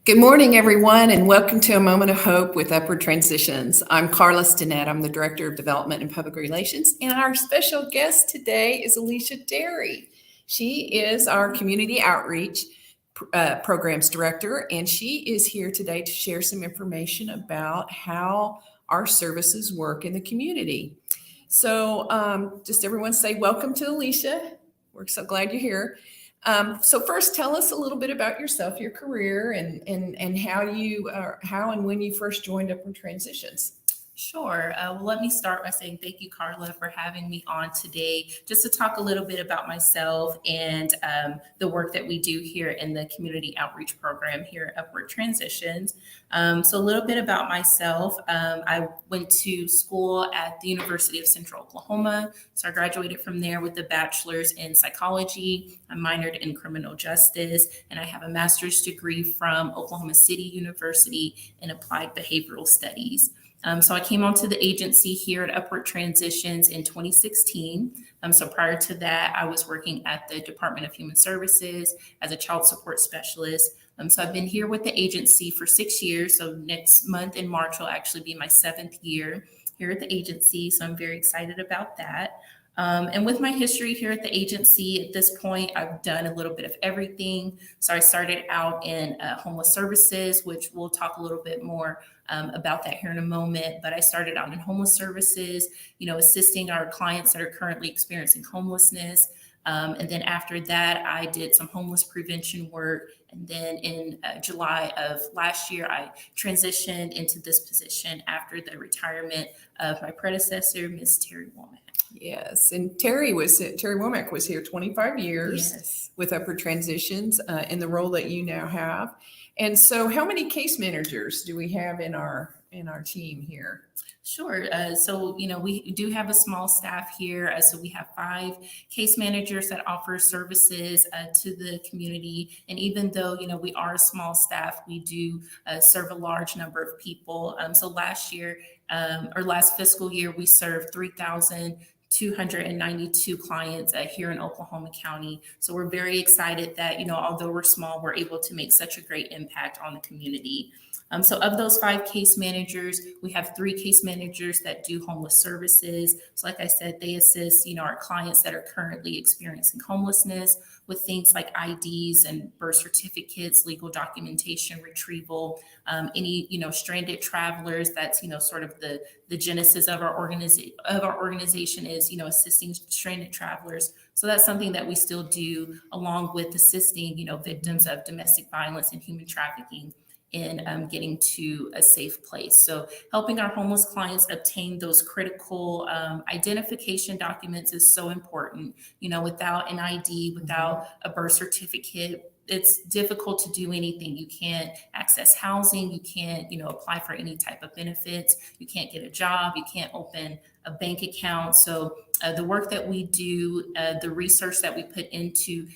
Good morning, everyone, and welcome to A Moment of Hope with Upward Transitions. I'm Carla Stinnett. I'm the Director of Development and Public Relations, and our special guest today is Alicia Derry. She is our Community Outreach Programs Director, and she is here today to share some information about how our services work in the community. So just everyone say welcome to Alicia. We're so glad you're here. So first, tell us a little bit about yourself, your career, and how and when you first joined Upward Transitions. Sure. Well, let me start by saying thank you, Carla, for having me on today, just to talk a little bit about myself and the work that we do here in the Community Outreach Program here at Upward Transitions. So a little bit about myself. I went to school at the University of Central Oklahoma. So I graduated from there with a bachelor's in psychology. I minored in criminal justice, and I have a master's degree from Oklahoma City University in applied behavioral studies. So I came onto the agency here at Upward Transitions in 2016. So prior to that, I was working at the Department of Human Services as a child support specialist. So I've been here with the agency for 6 years. So next month in March will actually be my 7th year here at the agency. So I'm very excited about that. And with my history here at the agency, at this point, I've done a little bit of everything. So I started out in homeless services, which we'll talk a little bit more about that here in a moment. But I started out in homeless services, assisting our clients that are currently experiencing homelessness. And then after that, I did some homeless prevention work. And then in July of last year, I transitioned into this position after the retirement of my predecessor, Ms. Terry Womack. Yes, and Terry Womack was here 25 years Yes. with Upward Transitions in the role that you now have. And so, how many case managers do we have in our team here? Sure. So, we do have a small staff here. So we have 5 case managers that offer services to the community. And even though, we are a small staff, we do serve a large number of people. So last year, or last fiscal year, we served 3,292 clients here in Oklahoma County. So we're very excited that, although we're small, we're able to make such a great impact on the community. So of those 5 case managers, we have 3 case managers that do homeless services. So like I said, they assist, our clients that are currently experiencing homelessness with things like IDs and birth certificates, legal documentation retrieval, any, stranded travelers. That's, sort of the genesis of our organization is, assisting stranded travelers. So that's something that we still do along with assisting, victims of domestic violence and human trafficking in getting to a safe place. So helping our homeless clients obtain those critical identification documents is so important. Without an ID, without a birth certificate, it's difficult to do anything. You can't access housing. You can't, apply for any type of benefits. You can't get a job. You can't open a bank account. So the work that we do, the research that we put into,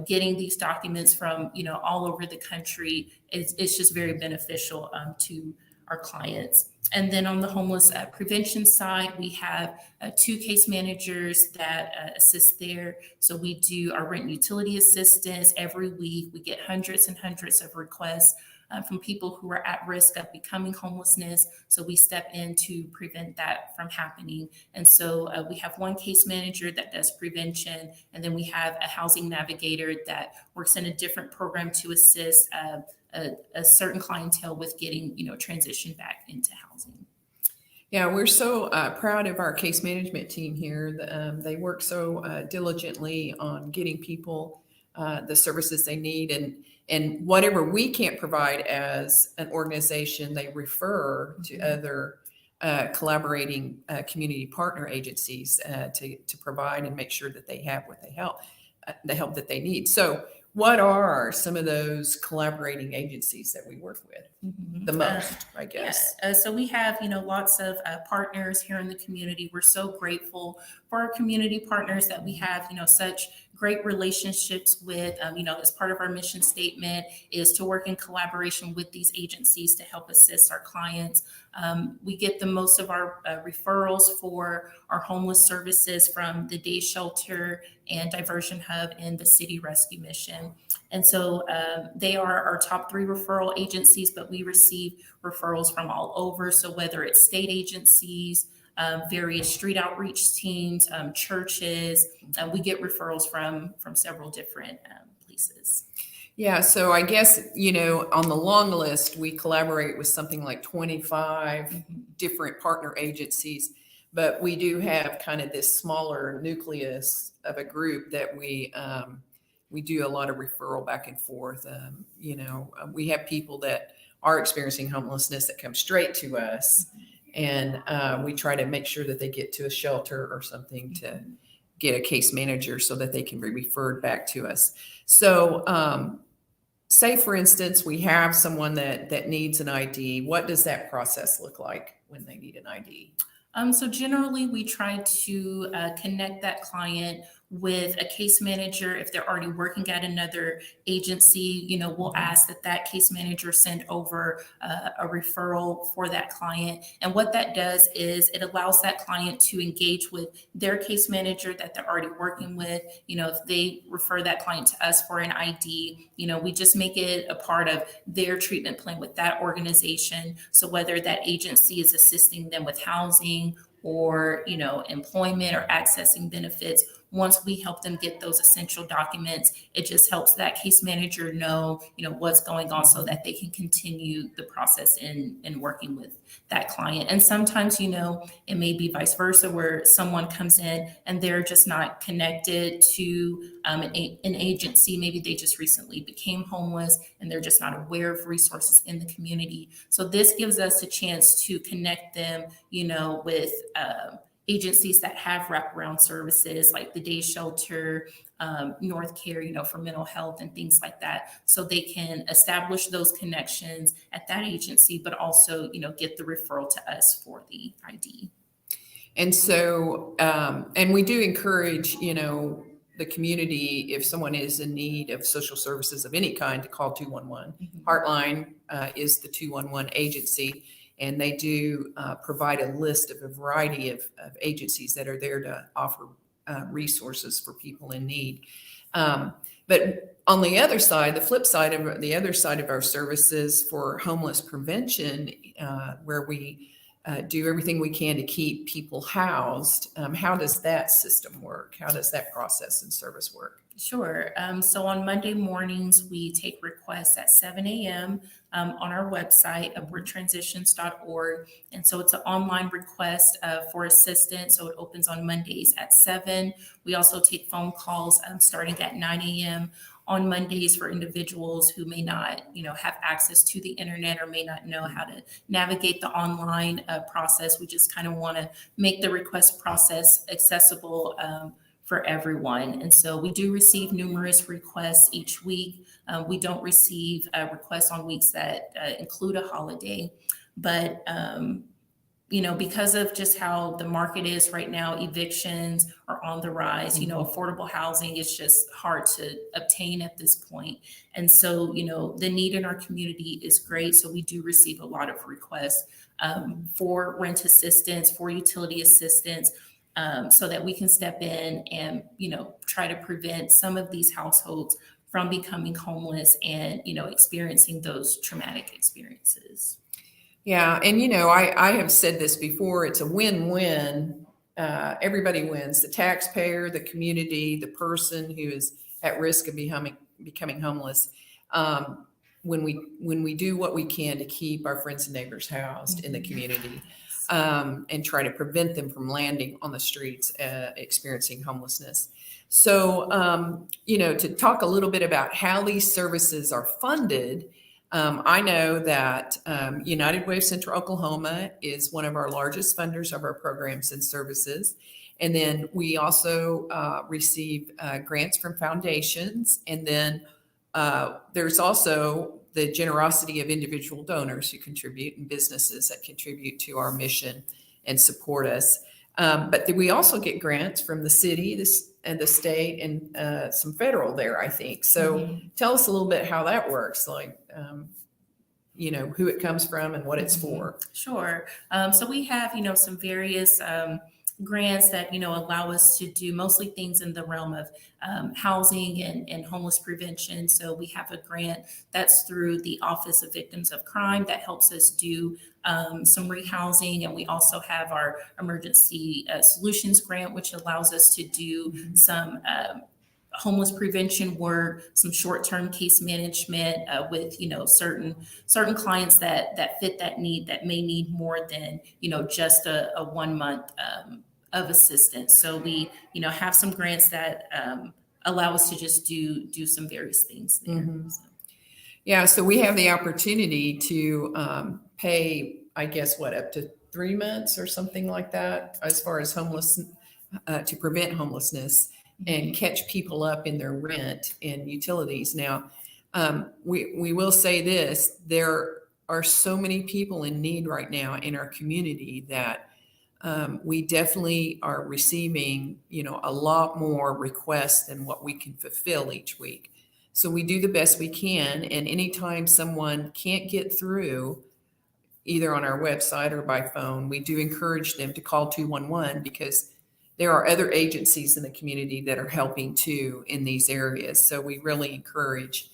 getting these documents from, all over the country, it's just very beneficial to our clients. And then on the homeless prevention side, we have 2 case managers that assist there. So we do our rent and utility assistance every week. We get hundreds and hundreds of requests from people who are at risk of becoming homelessness. So we step in to prevent that from happening. And so we have 1 case manager that does prevention, and then we have a housing navigator that works in a different program to assist a certain clientele with getting, transition back into housing. Yeah, we're so proud of our case management team here. They work so diligently on getting people the services they need, and whatever we can't provide as an organization, they refer to other collaborating community partner agencies to provide and make sure that they have what the help that they need. So what are some of those collaborating agencies that we work with the most, I guess? So we have, lots of partners here in the community. We're so grateful for our community partners that we have, such great relationships with. As part of our mission statement is to work in collaboration with these agencies to help assist our clients. We get the most of our referrals for our homeless services from the day shelter and diversion hub and the city rescue mission. And so they are our top 3 referral agencies, but we receive referrals from all over. So whether it's state agencies, various street outreach teams, churches, we get referrals from several different places. Yeah, so I guess, on the long list, we collaborate with something like 25 different partner agencies, but we do have kind of this smaller nucleus of a group that we do a lot of referral back and forth. We have people that are experiencing homelessness that come straight to us, and we try to make sure that they get to a shelter or something to get a case manager so that they can be referred back to us. So say, for instance, we have someone that needs an ID. What does that process look like when they need an ID? So generally, we try to connect that client with a case manager. If they're already working at another agency, we'll ask that case manager send over a referral for that client. And what that does is it allows that client to engage with their case manager that they're already working with. If they refer that client to us for an ID, we just make it a part of their treatment plan with that organization. So whether that agency is assisting them with housing or, employment or accessing benefits, once we help them get those essential documents, it just helps that case manager know, what's going on so that they can continue the process in working with that client. And sometimes, it may be vice versa, where someone comes in and they're just not connected to an agency. Maybe they just recently became homeless and they're just not aware of resources in the community. So this gives us a chance to connect them, with agencies that have wraparound services like the day shelter, North Care, for mental health and things like that. So they can establish those connections at that agency, but also, get the referral to us for the ID. And so, and we do encourage, the community, if someone is in need of social services of any kind, to call 211. Heartline is the 211 agency. And they do provide a list of a variety of agencies that are there to offer resources for people in need. But on the other side, the flip side of the other side of our services for homeless prevention, where we do everything we can to keep people housed, how does that system work? How does that process and service work? Sure. So on Monday mornings, we take requests at 7 a.m. On our website, upwardtransitions.org. And so it's an online request for assistance. So it opens on Mondays at 7. We also take phone calls starting at 9 a.m. on Mondays for individuals who may not, have access to the internet or may not know how to navigate the online process. We just kind of want to make the request process accessible for everyone. And so we do receive numerous requests each week. We don't receive requests on weeks that include a holiday, but because of just how the market is right now, evictions are on the rise. Affordable housing is just hard to obtain at this point. And so, the need in our community is great. So we do receive a lot of requests for rent assistance, for utility assistance, so that we can step in and, try to prevent some of these households from becoming homeless and, experiencing those traumatic experiences. Yeah. And, I have said this before, it's a win-win. Everybody wins, the taxpayer, the community, the person who is at risk of becoming homeless. When we do what we can to keep our friends and neighbors housed in the community, and try to prevent them from landing on the streets, experiencing homelessness. So, to talk a little bit about how these services are funded, I know that United Way of Central Oklahoma is one of our largest funders of our programs and services. And then we also receive grants from foundations. And then there's also the generosity of individual donors who contribute and businesses that contribute to our mission and support us. But we also get grants from the city, and the state, and some federal there, I think. So tell us a little bit how that works, like, who it comes from and what it's for. Sure. So we have, some various grants that, allow us to do mostly things in the realm of housing and homeless prevention. So we have a grant that's through the Office of Victims of Crime that helps us do some rehousing. And we also have our Emergency Solutions Grant, which allows us to do some homeless prevention work, some short-term case management with certain clients that fit that need, that may need more than just a 1 month of assistance. So we have some grants that allow us to just do some various things there. So. Yeah, so we have the opportunity to pay, I guess, up to 3 months or something like that, as far as to prevent homelessness and catch people up in their rent and utilities. Now, we will say this: there are so many people in need right now in our community that we definitely are receiving, a lot more requests than what we can fulfill each week. So we do the best we can, and anytime someone can't get through, either on our website or by phone, we do encourage them to call 211, because there are other agencies in the community that are helping too in these areas. So we really encourage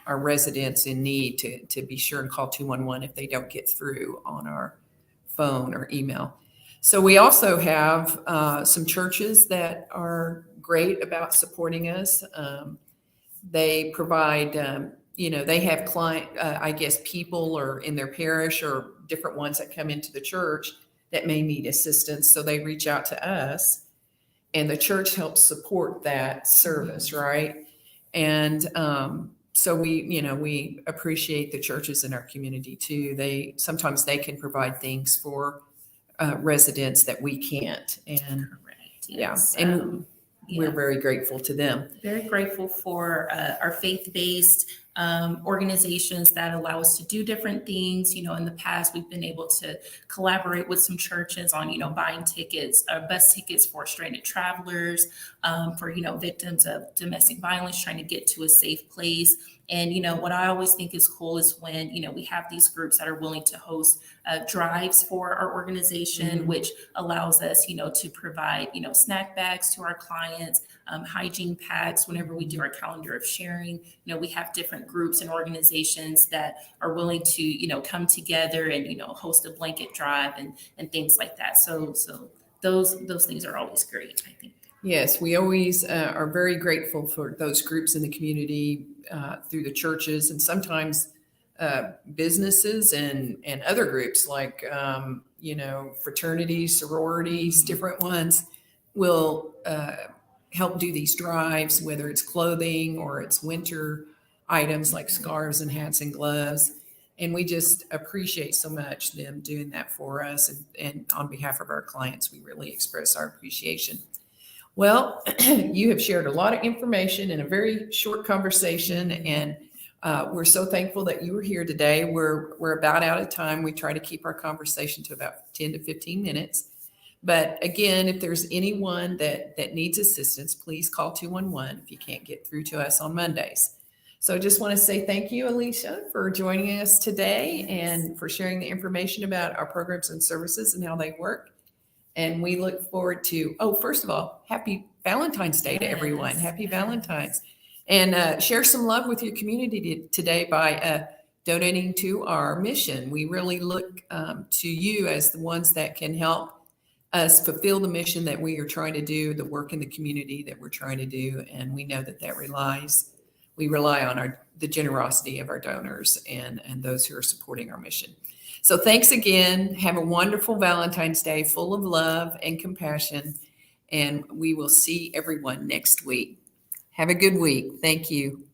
our residents in need to be sure and call 211 if they don't get through on our phone or email. So we also have some churches that are great about supporting us. They provide, they have people or in their parish or different ones that come into the church that may need assistance. So they reach out to us, and the church helps support that service, right? And so we appreciate the churches in our community too. Sometimes they can provide things for residents that we can't. And yes. We're very grateful to them. Very grateful for our faith-based organizations that allow us to do different things. In the past, we've been able to collaborate with some churches on, buying tickets, bus tickets for stranded travelers, for, victims of domestic violence, trying to get to a safe place. And, what I always think is cool is when, we have these groups that are willing to host drives for our organization, which allows us, to provide, snack bags to our clients, hygiene packs whenever we do our calendar of sharing. We have different groups and organizations that are willing to, come together and, host a blanket drive and things like that. So those things are always great, I think. Yes, we always are very grateful for those groups in the community through the churches, and sometimes businesses and other groups like, fraternities, sororities, different ones will help do these drives, whether it's clothing or it's winter items like scarves and hats and gloves. And we just appreciate so much them doing that for us. And on behalf of our clients, we really express our appreciation. Well, you have shared a lot of information in a very short conversation, and we're so thankful that you were here today. We're about out of time. We try to keep our conversation to about 10 to 15 minutes. But again, if there's anyone that needs assistance, please call 211 if you can't get through to us on Mondays. So I just want to say thank you, Alicia, for joining us today and for sharing the information about our programs and services and how they work. And we look forward to, first of all, happy Valentine's Day to everyone. Happy Valentine's. And share some love with your community today by donating to our mission. We really look to you as the ones that can help us fulfill the mission that we are trying to do, the work in the community that we're trying to do. And we know that we rely on the generosity of our donors and those who are supporting our mission. So thanks again. Have a wonderful Valentine's Day full of love and compassion. And we will see everyone next week. Have a good week. Thank you.